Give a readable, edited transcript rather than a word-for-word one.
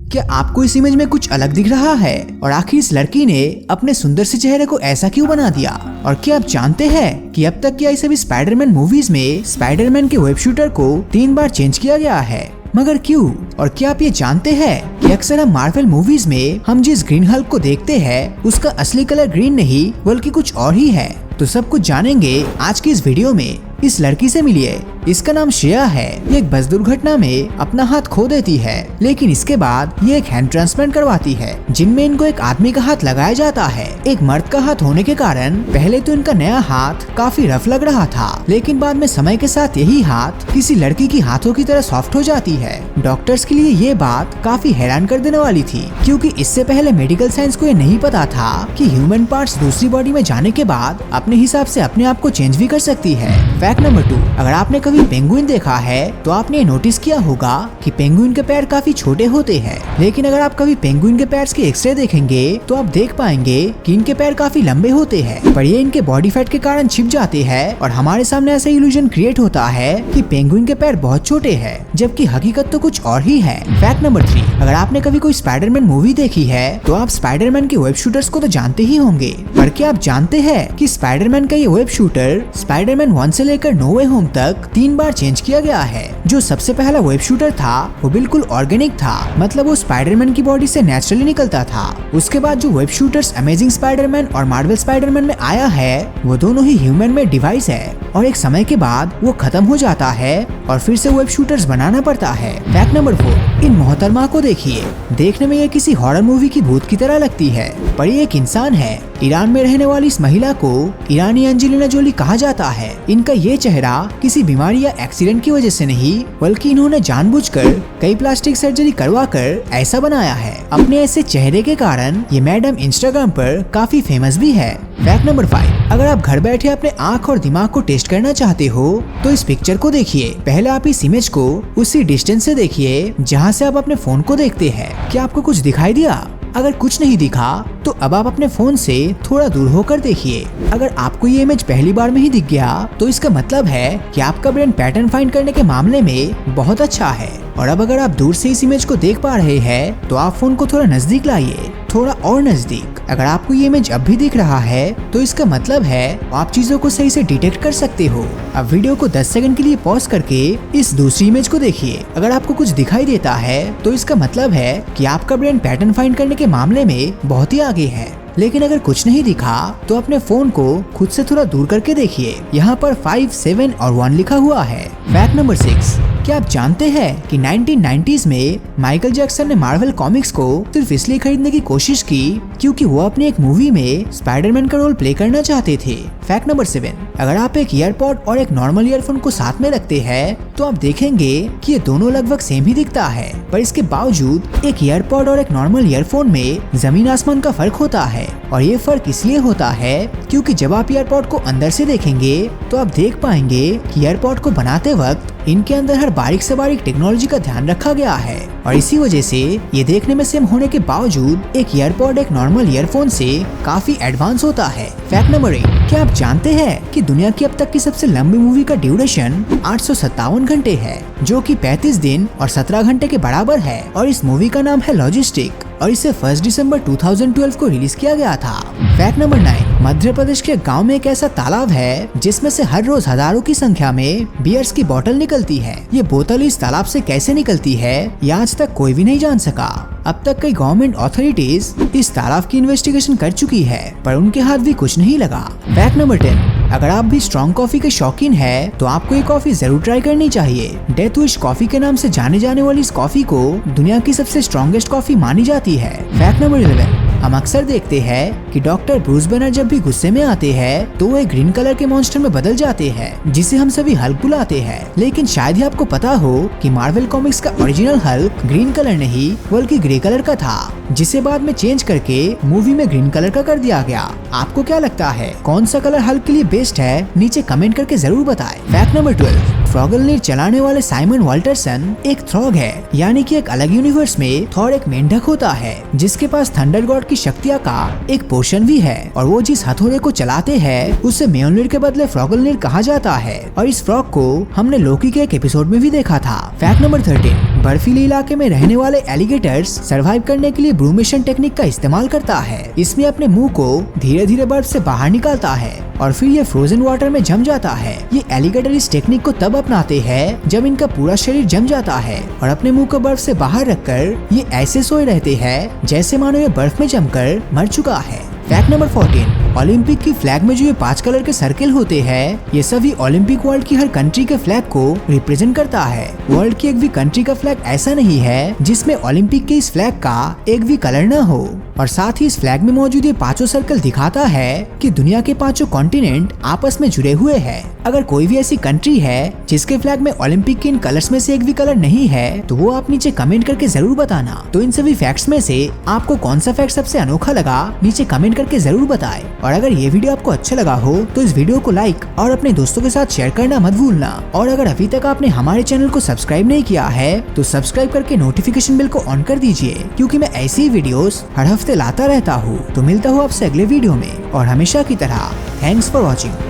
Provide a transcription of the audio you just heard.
क्या आपको इस इमेज में कुछ अलग दिख रहा है? और आखिर इस लड़की ने अपने सुंदर से चेहरे को ऐसा क्यों बना दिया? और क्या आप जानते हैं कि अब तक क्या इस सभी स्पाइडरमैन मूवीज में स्पाइडरमैन के वेब शूटर को 3 बार चेंज किया गया है? मगर क्यों? और क्या आप ये जानते हैं कि अक्सर हम मार्वल मूवीज में हम जिस ग्रीन हल्क को देखते हैं उसका असली कलर ग्रीन नहीं बल्कि कुछ और ही है? तो सब कुछ जानेंगे आज की इस वीडियो में। इस लड़की से मिलिए, इसका नाम श्रेया है। ये एक बस दुर्घटना में अपना हाथ खो देती है, लेकिन इसके बाद ये एक हैंड ट्रांसप्लांट करवाती है, जिनमें इनको एक आदमी का हाथ लगाया जाता है। एक मर्द का हाथ होने के कारण पहले तो इनका नया हाथ काफी रफ लग रहा था, लेकिन बाद में समय के साथ यही हाथ किसी लड़की की हाथों की तरह सॉफ्ट हो जाती है। डॉक्टर्स के लिए ये बात काफी हैरान कर देने वाली थी, क्योंकि इससे पहले मेडिकल साइंस को ये नहीं पता था कि ह्यूमन पार्ट्स दूसरी बॉडी में जाने के बाद अपने हिसाब से अपने आप को चेंज भी कर सकती है। फैक्ट नंबर 2, अगर आपने कभी पेंगुइन देखा है तो आपने नोटिस किया होगा कि पेंगुइन के पैर काफी छोटे होते हैं, लेकिन अगर आप कभी पेंगुइन के पैर की एक्सरे देखेंगे तो आप देख पाएंगे कि इनके पैर काफी लंबे होते हैं, पर ये इनके बॉडी फैट के कारण छिप जाते हैं और हमारे सामने ऐसा इल्यूजन क्रिएट होता है कि पेंगुइन के पैर बहुत छोटे हैं, जबकि हकीकत तो कुछ और ही है। फैक्ट नंबर 3, अगर आपने कभी कोई स्पाइडरमैन मूवी देखी है तो आप स्पाइडरमैन के वेब शूटर्स को तो जानते ही होंगे, पर क्या आप जानते हैं कि स्पाइडरमैन का ये वेब शूटर स्पाइडरमैन 1 से लेकर नो वे होम तक 3 बार चेंज किया गया है? जो सबसे पहला वेब शूटर था वो बिल्कुल ऑर्गेनिक था, मतलब वो स्पाइडरमैन की बॉडी से नेचुरली निकलता था। उसके बाद जो वेब शूटर्स अमेजिंग स्पाइडरमैन और मार्वल स्पाइडरमैन में आया है वो दोनों ही ह्यूमन मेड डिवाइस है, और एक समय के बाद वो खत्म हो जाता है और फिर से वेब शूटर्स बनाना पड़ता है। फैक्ट नंबर 4, इन मोहतरमा को देखिए, देखने में ये किसी हॉरर मूवी की भूत की तरह लगती है, पर ये एक इंसान है। ईरान में रहने वाली इस महिला को ईरानी एंजेलिना जोली कहा जाता है। इनका ये चेहरा किसी बीमारी या एक्सीडेंट की वजह से नहीं, बल्कि इन्होंने जानबूझकर कई प्लास्टिक सर्जरी करवाकर ऐसा बनाया है। अपने ऐसे चेहरे के कारण ये मैडम इंस्टाग्राम पर काफी फेमस भी है। फैक्ट नंबर 5, अगर आप घर बैठे अपने आँख और दिमाग को टेस्ट करना चाहते हो तो इस पिक्चर को देखिए। पहले आप इस इमेज को उसी डिस्टेंस से देखिए जहाँ से आप अपने फोन को देखते हैं। क्या आपको कुछ दिखाई दिया? अगर कुछ नहीं दिखा तो अब आप अपने फोन से थोड़ा दूर होकर देखिए। अगर आपको ये इमेज पहली बार में ही दिख गया तो इसका मतलब है कि आपका ब्रेन पैटर्न फाइंड करने के मामले में बहुत अच्छा है। और अब अगर आप दूर से इस इमेज को देख पा रहे हैं तो आप फोन को थोड़ा नजदीक लाइए, थोड़ा और नजदीक। अगर आपको ये इमेज अब भी दिख रहा है तो इसका मतलब है आप चीजों को सही से डिटेक्ट कर सकते हो। अब वीडियो को 10 सेकंड के लिए पॉज करके इस दूसरी इमेज को देखिए। अगर आपको कुछ दिखाई देता है तो इसका मतलब है कि आपका ब्रेन पैटर्न फाइंड करने के मामले में बहुत ही आगे है। लेकिन अगर कुछ नहीं दिखा तो अपने फोन को खुद से थोड़ा दूर करके देखिए। यहाँ पर 5, 7 और 1 लिखा हुआ है। फैक्ट नंबर 6, क्या आप जानते हैं कि 1990s में माइकल जैक्सन ने मार्वल कॉमिक्स को सिर्फ इसलिए खरीदने की कोशिश की क्योंकि वो अपनी एक मूवी में स्पाइडरमैन का रोल प्ले करना चाहते थे। फैक्ट नंबर 7, अगर आप एक ईयरपॉड और एक नॉर्मल ईयरफोन को साथ में रखते हैं तो आप देखेंगे कि ये दोनों लगभग सेम ही दिखता है, पर इसके बावजूद एक ईयरपॉड और एक नॉर्मल ईयरफोन में जमीन आसमान का फर्क होता है। और ये फर्क इसलिए होता है क्योंकि जब आप ईयरपॉड को अंदर से देखेंगे तो आप देख पाएंगे कि ईयरपॉड को बनाते वक्त इनके अंदर हर बारीक से बारीक टेक्नोलॉजी का ध्यान रखा गया है, और इसी वजह से ये देखने में सेम होने के बावजूद एक ईयरपॉड एक नॉर्मल ईयरफोन से काफी एडवांस होता है। फैक्ट नंबर 8, क्या आप जानते हैं कि दुनिया की अब तक की सबसे लंबी मूवी का ड्यूरेशन 857 घंटे है, जो कि 35 दिन और 17 घंटे के बराबर है, और इस मूवी का नाम है लॉजिस्टिक और इसे 1 दिसंबर 2012 को रिलीज किया गया था। फैक्ट नंबर 9, मध्य प्रदेश के गांव में एक ऐसा तालाब है जिसमें से हर रोज हजारों की संख्या में बियर्स की बोतल निकलती है। ये बोतल इस तालाब से कैसे निकलती है ये आज तक कोई भी नहीं जान सका। अब तक कई गवर्नमेंट अथॉरिटीज इस तालाब की इन्वेस्टिगेशन कर चुकी है, पर उनके हाथ भी कुछ नहीं लगा। फैक्ट नंबर 10, अगर आप भी स्ट्रॉन्ग कॉफी के शौकीन हैं तो आपको ये कॉफी जरूर ट्राई करनी चाहिए। डेथ विश कॉफी के नाम से जाने जाने वाली इस कॉफी को दुनिया की सबसे स्ट्रॉन्गेस्ट कॉफी मानी जाती है। फैक्ट नंबर 11, हम अक्सर देखते हैं कि डॉक्टर ब्रूस बैनर जब भी गुस्से में आते हैं तो वो एक ग्रीन कलर के मॉन्स्टर में बदल जाते हैं, जिसे हम सभी हल्क बुलाते हैं। लेकिन शायद ही आपको पता हो कि मार्वल कॉमिक्स का ओरिजिनल हल्क ग्रीन कलर नहीं बल्कि ग्रे कलर का था। जिसे बाद में चेंज करके मूवी में ग्रीन कलर का कर दिया गया। आपको क्या लगता है कौन सा कलर हल्क के लिए बेस्ट है? नीचे कमेंट करके जरूर बताएं। फैक्ट नंबर 12, फ्रॉगलनीर चलाने वाले साइमन वाल्टरसन एक थ्रॉग है, यानी कि एक अलग यूनिवर्स में थॉर एक मेंढक होता है जिसके पास थंडर गॉड की शक्तियाँ का एक पोर्शन भी है, और वो जिस हथौड़े को चलाते हैं उसे म्योल्निर के बदले फ्रॉगलनीर कहा जाता है, और इस फ्रॉग को हमने लोकी के एक एपिसोड में भी देखा था। फैक्ट नंबर 13, बर्फीले इलाके में रहने वाले एलिगेटर्स सर्वाइव करने के लिए ब्रूमेशन टेक्निक का इस्तेमाल करता है। इसमें अपने मुंह को धीरे धीरे बर्फ से बाहर निकालता है और फिर ये फ्रोजन वाटर में जम जाता है। ये एलिगेटर इस टेक्निक को तब अपनाते हैं जब इनका पूरा शरीर जम जाता है और अपने मुंह को बर्फ से बाहर रखकर ये ऐसे सोए रहते हैं जैसे मानो ये बर्फ में जमकर मर चुका है। फैक्ट नंबर 14, ओलंपिक की फ्लैग में जो ये 5 कलर के सर्किल होते हैं ये सभी ओलंपिक वर्ल्ड की हर कंट्री के फ्लैग को रिप्रेजेंट करता है। वर्ल्ड की एक भी कंट्री का फ्लैग ऐसा नहीं है जिसमें ओलंपिक के इस फ्लैग का एक भी कलर न हो, और साथ ही इस फ्लैग में मौजूद ये 5 सर्कल दिखाता है कि दुनिया के 5 कॉन्टिनेंट आपस में जुड़े हुए हैं। अगर कोई भी ऐसी कंट्री है जिसके फ्लैग में ओलंपिक के इन कलर्स में से एक भी कलर नहीं है तो वो आप नीचे कमेंट करके जरूर बताना। तो इन सभी फैक्ट्स में से आपको कौन सा फैक्ट सबसे अनोखा लगा नीचे कमेंट करके जरूर बताएं। और अगर ये वीडियो आपको अच्छा लगा हो तो इस वीडियो को लाइक और अपने दोस्तों के साथ शेयर करना मत भूलना। और अगर अभी तक आपने हमारे चैनल को सब्सक्राइब नहीं किया है तो सब्सक्राइब करके नोटिफिकेशन बेल को ऑन कर दीजिए, क्योंकि मैं ऐसी ही वीडियोस हर हफ्ते लाता रहता हूँ। तो मिलता हूँ आपसे अगले वीडियो में, और हमेशा की तरह थैंक्स फॉर वॉचिंग।